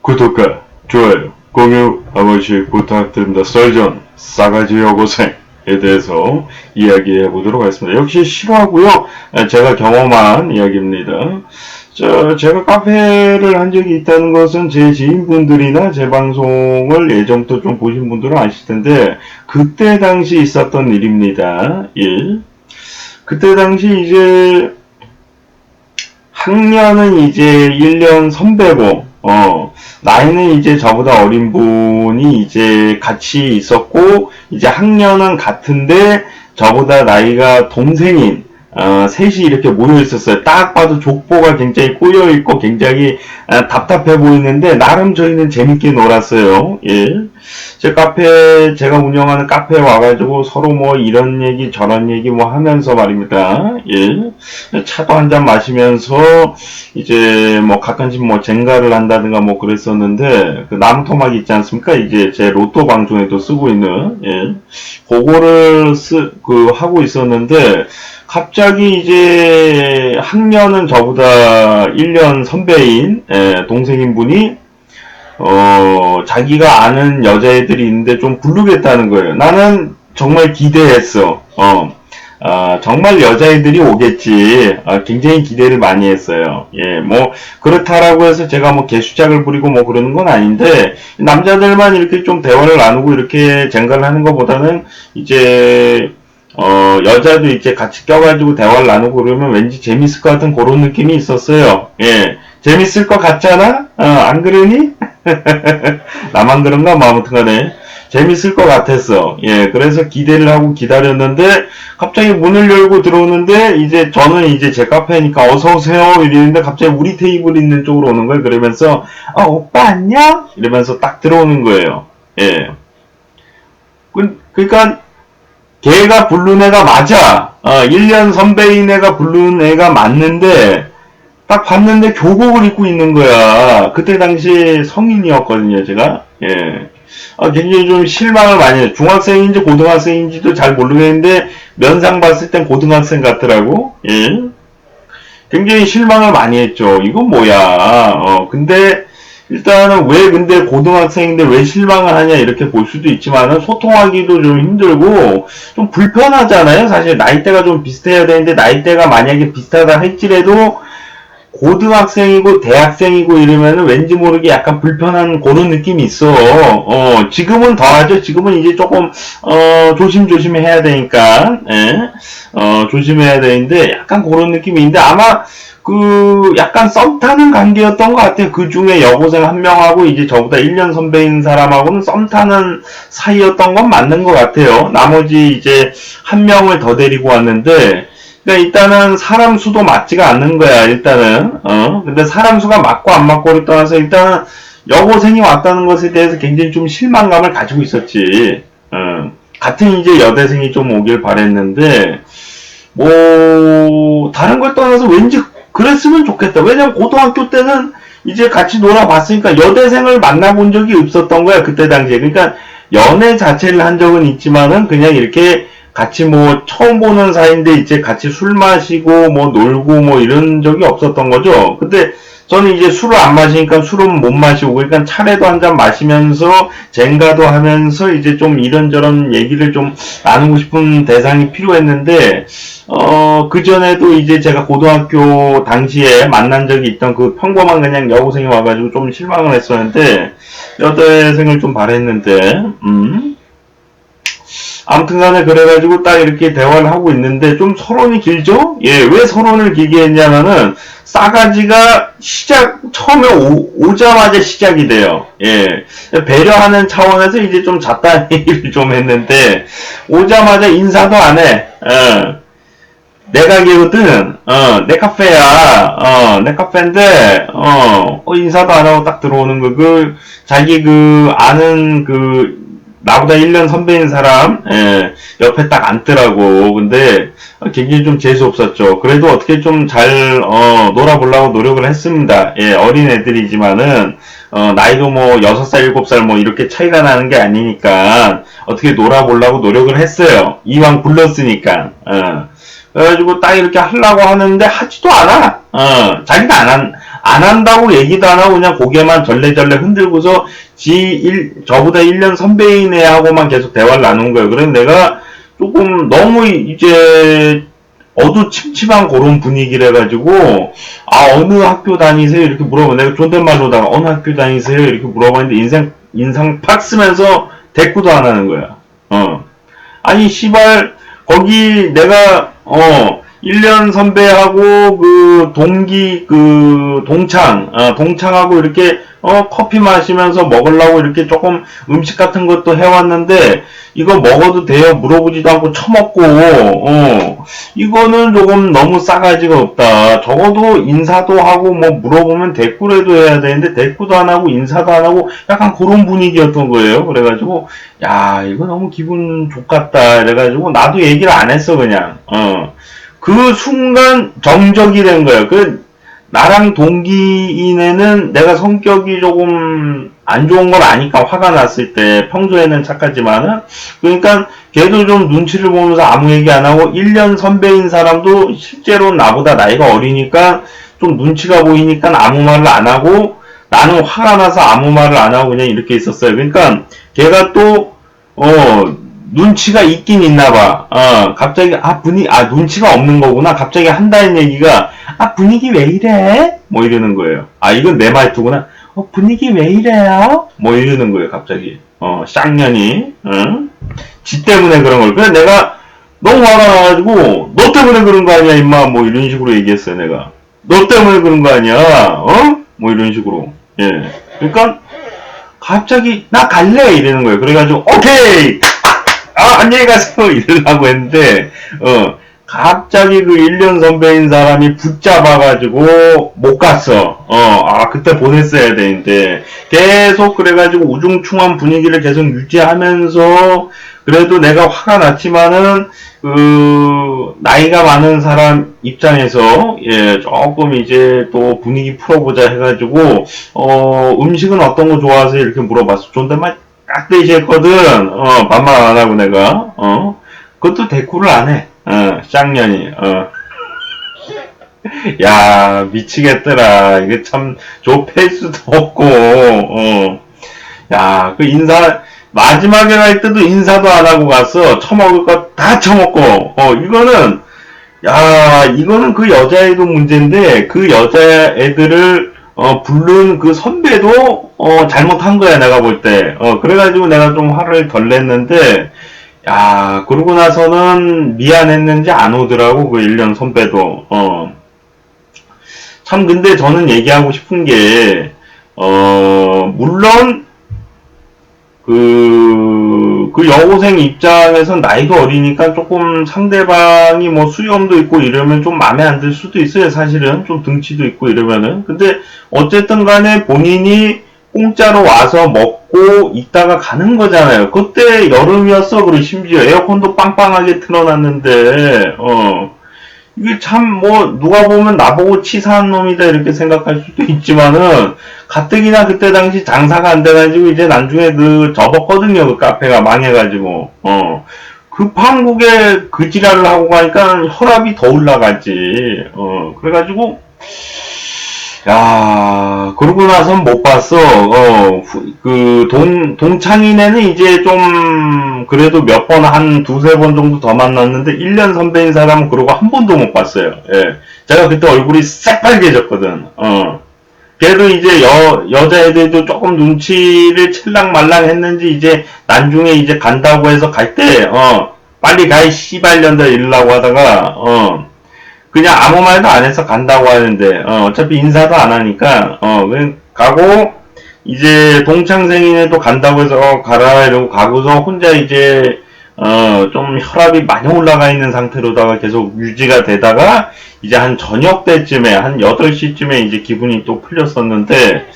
구독과 좋아요, 공유 한 번씩 부탁드립니다. 썰전, 싸가지 여고생에 대해서 이야기해 보도록 하겠습니다. 역시 싫어하고요. 제가 경험한 이야기입니다. 제가 카페를 한 적이 있다는 것은 제 지인분들이나 제 방송을 예전부터 좀 보신 분들은 아실 텐데, 그때 당시 있었던 일입니다. 그때 당시 이제 학년은 이제 1년 선배고, 나이는 이제 저보다 어린 분이 이제 같이 있었고, 이제 학년은 같은데, 저보다 나이가 동생인, 셋이 이렇게 모여 있었어요. 딱 봐도 족보가 굉장히 꼬여있고, 굉장히 답답해 보이는데, 나름 저희는 재밌게 놀았어요. 제가 운영하는 카페에 와가지고 서로 뭐 이런 얘기 저런 얘기 뭐 하면서 말입니다. 차도 한잔 마시면서 이제 뭐 가끔씩 뭐 젠가를 한다든가 뭐 그랬었는데, 그 나무토막 있지 않습니까? 이제 제 로또 방송에도 쓰고 있는, 그거를 하고 있었는데, 갑자기 이제 학년은 저보다 1년 선배인 동생인 분이 자기가 아는 여자애들이 있는데 좀 부르겠다는 거예요. 나는 정말 기대했어. 정말 여자애들이 오겠지. 굉장히 기대를 많이 했어요. 뭐, 그렇다라고 해서 제가 뭐 개수작을 부리고 뭐 그러는 건 아닌데, 남자들만 이렇게 좀 대화를 나누고 이렇게 쟁가를 하는 것보다는, 이제, 여자도 이제 같이 껴가지고 대화를 나누고 그러면 왠지 재밌을 것 같은 그런 느낌이 있었어요. 재밌을 것 같잖아? 안 그러니? 나만 그런가? 뭐 아무튼 간에 재밌을 것 같았어. 그래서 기대를 하고 기다렸는데 갑자기 문을 열고 들어오는데 이제 저는 이제 제 카페니까 어서 오세요 이러는데 갑자기 우리 테이블 있는 쪽으로 오는 거예요. 그러면서 오빠 안녕? 이러면서 딱 들어오는 거예요. 그러니까 걔가 부른 애가 맞아. 1년 선배인 애가 부른 애가 맞는데 딱 봤는데 교복을 입고 있는 거야. 그때 당시 성인이었거든요, 제가. 굉장히 좀 실망을 많이 했어요. 중학생인지 고등학생인지도 잘 모르겠는데, 면상 봤을 땐 고등학생 같더라고. 굉장히 실망을 많이 했죠. 이건 뭐야. 근데, 일단은 근데 고등학생인데 왜 실망을 하냐 이렇게 볼 수도 있지만은 소통하기도 좀 힘들고 좀 불편하잖아요. 사실 나이대가 좀 비슷해야 되는데 나이대가 만약에 비슷하다 할지라도 고등학생이고 대학생이고 이러면은 왠지 모르게 약간 불편한 그런 느낌이 있어. 지금은 더하죠. 지금은 이제 조금 조심조심 해야 되니까 조심해야 되는데 약간 그런 느낌이 있는데 아마 그 약간 썸 타는 관계였던 것 같아요. 그 중에 여고생 한 명하고 이제 저보다 1년 선배인 사람하고는 썸 타는 사이였던 건 맞는 것 같아요. 나머지 이제 한 명을 더 데리고 왔는데 그러니까 일단은 사람 수도 맞지가 않는 거야. 일단은 근데 사람 수가 맞고 안 맞고를 떠나서 일단은 여고생이 왔다는 것에 대해서 굉장히 좀 실망감을 가지고 있었지. 같은 이제 여대생이 좀 오길 바랬는데 뭐 다른 걸 떠나서 왠지 그랬으면 좋겠다. 왜냐면 고등학교 때는 이제 같이 놀아봤으니까 여대생을 만나본 적이 없었던 거야. 그때 당시에. 그러니까 연애 자체를 한 적은 있지만은 그냥 이렇게 같이 뭐 처음 보는 사이인데 이제 같이 술 마시고 뭐 놀고 뭐 이런 적이 없었던 거죠. 근데 저는 이제 술을 안 마시니까 술은 못 마시고 그러니까 차례도 한 잔 마시면서 젠가도 하면서 이제 좀 이런저런 얘기를 좀 나누고 싶은 대상이 필요했는데 그 전에도 이제 제가 고등학교 당시에 만난 적이 있던 그 평범한 그냥 여고생이 와가지고 좀 실망을 했었는데 여대생을 좀 바랬는데 아무튼 간에 그래가지고 딱 이렇게 대화를 하고 있는데 좀 서론이 길죠? 왜 서론을 길게 했냐면은 싸가지가 처음에 오자마자 시작이 돼요. 배려하는 차원에서 이제 좀 잡다한 얘기를 좀 했는데 오자마자 인사도 안 해. 내 가게거든. 내 카페야. 내 카페인데 인사도 안 하고 딱 들어오는 거. 자기 아는 나보다 1년 선배인 사람, 옆에 딱 앉더라고. 근데, 굉장히 좀 재수없었죠. 그래도 어떻게 좀 잘, 놀아보려고 노력을 했습니다. 어린 애들이지만은, 나이도 뭐, 6살, 7살 뭐, 이렇게 차이가 나는 게 아니니까, 어떻게 놀아보려고 노력을 했어요. 이왕 불렀으니까. 그래가지고 딱 이렇게 하려고 하는데, 하지도 않아. 자기가 안 한다고 얘기도 안 하고 그냥 고개만 절레절레 흔들고서 저보다 1년 선배인 애하고만 계속 대화를 나눈 거예요. 그래서 내가 조금 너무 이제 어두침침한 그런 분위기래 가지고 어느 학교 다니세요 이렇게 물어봐. 내가 존댓말로다가 어느 학교 다니세요 이렇게 물어봤는데 인상 팍 쓰면서 대꾸도 안 하는 거야. 아니 씨발 거기 내가 1년 선배하고 그 동기 그 동창하고 이렇게 커피 마시면서 먹으려고 이렇게 조금 음식 같은 것도 해왔는데 이거 먹어도 돼요? 물어보지도 않고 처먹고 이거는 조금 너무 싸가지가 없다. 적어도 인사도 하고 뭐 물어보면 대꾸라도 해야 되는데 대꾸도 안 하고 인사도 안 하고 약간 그런 분위기였던 거예요. 그래가지고 야 이거 너무 기분 좋겠다. 그래가지고 나도 얘기를 안 했어 그냥. 그 순간 정적이 된 거예요. 나랑 동기인애는 내가 성격이 조금 안 좋은 걸 아니까 화가 났을 때 평소에는 착하지만은 그러니까 걔도 좀 눈치를 보면서 아무 얘기 안 하고 1년 선배인 사람도 실제로 나보다 나이가 어리니까 좀 눈치가 보이니까 아무 말을 안 하고 나는 화가 나서 아무 말을 안 하고 그냥 이렇게 있었어요. 그러니까 걔가 또 눈치가 있긴 있나 봐. 갑자기, 눈치가 없는 거구나. 갑자기 한다는 얘기가, 분위기 왜 이래? 뭐 이러는 거예요. 이건 내 말투구나. 분위기 왜 이래요? 뭐 이러는 거예요, 갑자기. 쌍년이, 지 때문에 그런 걸. 그래서 내가 너무 화가 나가지고, 너 때문에 그런 거 아니야, 임마. 뭐 이런 식으로 얘기했어요, 내가. 너 때문에 그런 거 아니야, 뭐 이런 식으로. 예. 그러니까, 갑자기, 나 갈래! 이러는 거예요. 그래가지고, 오케이! 안녕히 가세요! 이러려고 했는데, 갑자기 그 1년 선배인 사람이 붙잡아가지고 못 갔어. 그때 보냈어야 되는데. 계속 그래가지고 우중충한 분위기를 계속 유지하면서, 그래도 내가 화가 났지만은, 나이가 많은 사람 입장에서, 조금 이제 또 분위기 풀어보자 해가지고, 음식은 어떤 거 좋아하세요? 이렇게 물어봤어. 존댓말 깍대시 했거든. 반말 안 하고 내가. 그것도 대꾸를 안 해. 쌍년이. 야, 미치겠더라. 이게 참, 좁힐 수도 없고, 야, 마지막에 갈 때도 인사도 안 하고 갔어. 처먹을 거 다 처먹고, 이거는 그 여자애도 문제인데, 그 여자애들을, 부른 그 선배도, 잘못한 거야, 내가 볼 때. 그래가지고 내가 좀 화를 덜 냈는데, 야, 그러고 나서는 미안했는지 안 오더라고, 그 1년 선배도. 참, 근데 저는 얘기하고 싶은 게, 물론, 그 여고생 입장에선 나이가 어리니까 조금 상대방이 뭐 수염도 있고 이러면 좀 마음에 안 들 수도 있어요, 사실은. 좀 등치도 있고 이러면은. 근데, 어쨌든 간에 본인이 공짜로 와서 먹고 있다가 가는 거잖아요. 그때 여름이었어. 그리고 심지어 에어컨도 빵빵하게 틀어놨는데, 이게 참 뭐 누가 보면 나보고 치사한 놈이다 이렇게 생각할 수도 있지만은 가뜩이나 그때 당시 장사가 안 돼가지고 이제 나중에 접었거든요. 그 카페가 망해가지고 그 판국에 그 지랄을 하고 가니까 혈압이 더 올라갔지. 그래가지고 야, 그러고 나선 못 봤어. 동창인애는 이제 좀, 그래도 몇 번, 한 두세 번 정도 더 만났는데, 1년 선배인 사람은 그러고 한 번도 못 봤어요. 예. 제가 그때 얼굴이 새빨개졌거든. 그래도 이제 여자애들도 조금 눈치를 찰랑말랑 했는지, 이제, 나중에 이제 간다고 해서 갈 때, 빨리 가, 이 씨발년들 이러려고 하다가, 그냥 아무 말도 안 해서 간다고 하는데, 어차피 인사도 안 하니까, 그냥 가고, 이제 동창생이네도 간다고 해서, 가라, 이러고 가고서 혼자 이제, 좀 혈압이 많이 올라가 있는 상태로다가 계속 유지가 되다가, 이제 한 저녁 때쯤에, 한 8시쯤에 이제 기분이 또 풀렸었는데,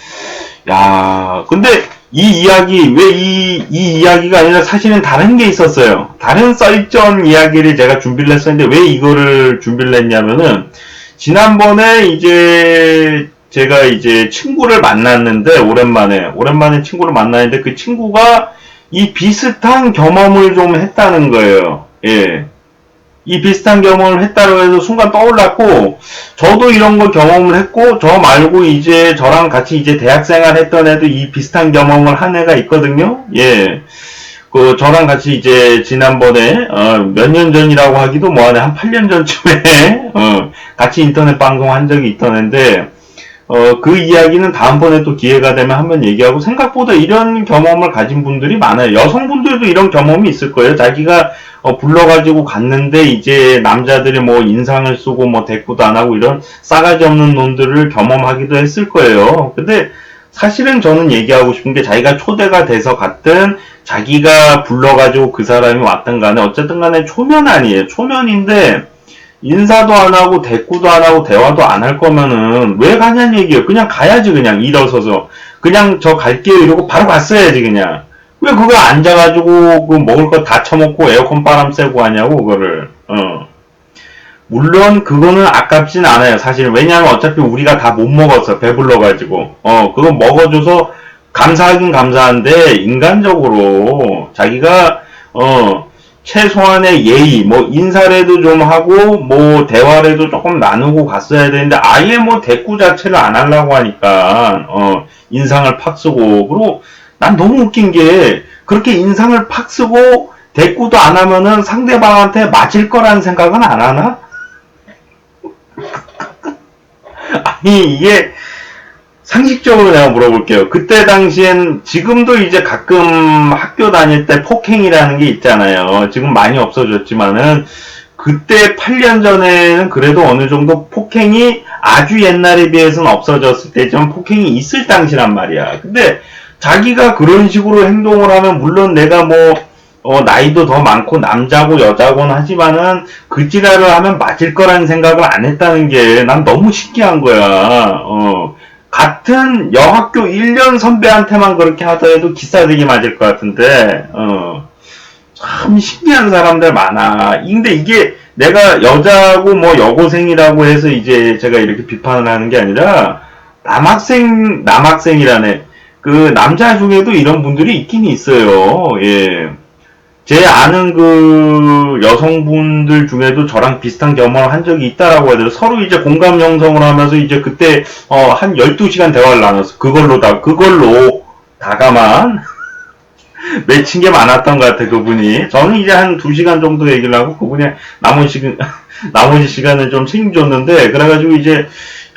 야, 근데 이 이야기, 왜 이 이야기가 아니라 사실은 다른 게 있었어요. 다른 썰전 이야기를 제가 준비를 했었는데 왜 이거를 준비를 했냐면은 지난번에 이제 제가 이제 친구를 만났는데 오랜만에 친구를 만났는데 그 친구가 이 비슷한 경험을 좀 했다는 거예요. 예. 이 비슷한 경험을 했다고 해서 순간 떠올랐고, 저도 이런 걸 경험을 했고, 저 말고 이제 저랑 같이 이제 대학생활 했던 애도 이 비슷한 경험을 한 애가 있거든요. 예. 그, 저랑 같이 이제 지난번에, 몇 년 전이라고 하기도 뭐하네, 한 8년 전쯤에, 같이 인터넷 방송 한 적이 있던 애인데, 그 이야기는 다음번에 또 기회가 되면 한번 얘기하고, 생각보다 이런 경험을 가진 분들이 많아요. 여성분들도 이런 경험이 있을 거예요. 자기가 불러가지고 갔는데 이제 남자들이 뭐 인상을 쓰고 뭐 대꾸도 안 하고 이런 싸가지 없는 놈들을 경험하기도 했을 거예요. 근데 사실은 저는 얘기하고 싶은 게, 자기가 초대가 돼서 갔든 자기가 불러가지고 그 사람이 왔든 간에 어쨌든 간에 초면 아니에요. 초면인데 인사도 안 하고 대꾸도 안 하고 대화도 안 할 거면은 왜 가냐는 얘기예요. 그냥 가야지. 그냥 일어서서 그냥 저 갈게요 이러고 바로 갔어야지. 그냥 왜 그거 앉아가지고 그 먹을 거 다 처먹고 에어컨 바람 쐬고 하냐고 그거를. 물론 그거는 아깝진 않아요. 사실 왜냐하면 어차피 우리가 다 못 먹었어. 배불러가지고. 그거 먹어줘서 감사하긴 감사한데, 인간적으로 자기가 최소한의 예의, 뭐 인사라도 좀 하고 뭐 대화라도 조금 나누고 갔어야 되는데, 아예 뭐 대꾸 자체를 안 하려고 하니까 인상을 팍 쓰고. 그리고 난 너무 웃긴 게, 그렇게 인상을 팍 쓰고 대꾸도 안 하면은 상대방한테 맞을 거라는 생각은 안 하나? 아니 이게 상식적으로 내가 물어볼게요. 그때 당시엔, 지금도 이제 가끔 학교 다닐 때 폭행이라는 게 있잖아요. 지금 많이 없어졌지만은 그때 8년 전에는 그래도 어느 정도 폭행이, 아주 옛날에 비해서는 없어졌을 때지만 폭행이 있을 당시란 말이야. 근데 자기가 그런 식으로 행동을 하면, 물론 내가 뭐 나이도 더 많고 남자고 여자고는 하지만은 그 지랄을 하면 맞을 거라는 생각을 안 했다는 게 난 너무 신기한 거야. 같은 여학교 1년 선배한테만 그렇게 하더라도 기싸대기 맞을 것 같은데, 참 신기한 사람들 많아. 근데 이게 내가 여자고 뭐 여고생이라고 해서 이제 제가 이렇게 비판을 하는 게 아니라, 남학생이라네. 그 남자 중에도 이런 분들이 있긴 있어요. 예. 제 아는 그 여성분들 중에도 저랑 비슷한 경험을 한 적이 있다라고 해야 되나? 서로 이제 공감 형성을 하면서 이제 그때 한 12시간 대화를 나눴어. 그걸로 다가만 맺힌 게 많았던 것 같아, 그분이. 저는 이제 한 2시간 정도 얘기를 하고, 그분이 나머지 시간을 좀 책임졌는데, 그래가지고 이제,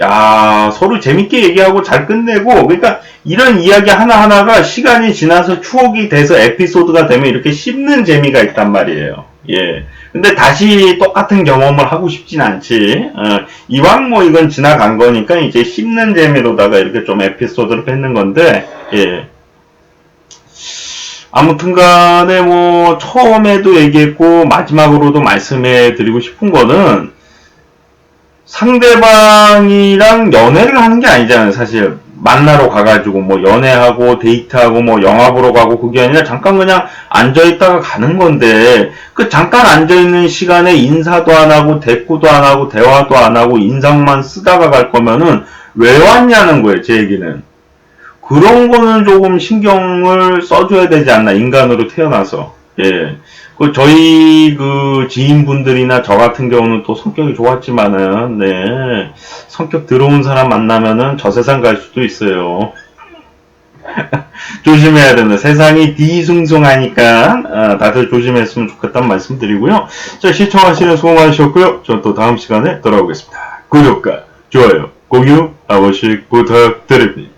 야, 서로 재밌게 얘기하고 잘 끝내고, 그러니까 이런 이야기 하나하나가 시간이 지나서 추억이 돼서 에피소드가 되면 이렇게 씹는 재미가 있단 말이에요. 예. 근데 다시 똑같은 경험을 하고 싶진 않지. 이왕 뭐 이건 지나간 거니까 이제 씹는 재미로다가 이렇게 좀 에피소드를 뱉는 건데, 예. 아무튼 간에 뭐 처음에도 얘기했고 마지막으로도 말씀해 드리고 싶은 거는, 상대방이랑 연애를 하는 게 아니잖아요. 사실 만나러 가가지고 뭐 연애하고 데이트하고 뭐 영화 보러 가고, 그게 아니라 잠깐 그냥 앉아있다가 가는 건데, 그 잠깐 앉아있는 시간에 인사도 안 하고 대꾸도 안 하고 대화도 안 하고 인상만 쓰다가 갈 거면은 왜 왔냐는 거예요. 제 얘기는 그런 거는 조금 신경을 써줘야 되지 않나, 인간으로 태어나서. 예. 그 저희 그 지인분들이나 저 같은 경우는 또 성격이 좋았지만은, 네, 성격 더러운 사람 만나면은 저 세상 갈 수도 있어요. 조심해야 된다. 세상이 뒤숭숭하니까 다들 조심했으면 좋겠다는 말씀 드리고요. 자, 시청하시는 수고 많으셨고요. 저는 또 다음 시간에 돌아오겠습니다. 구독과 좋아요, 공유 한 번씩 부탁드립니다.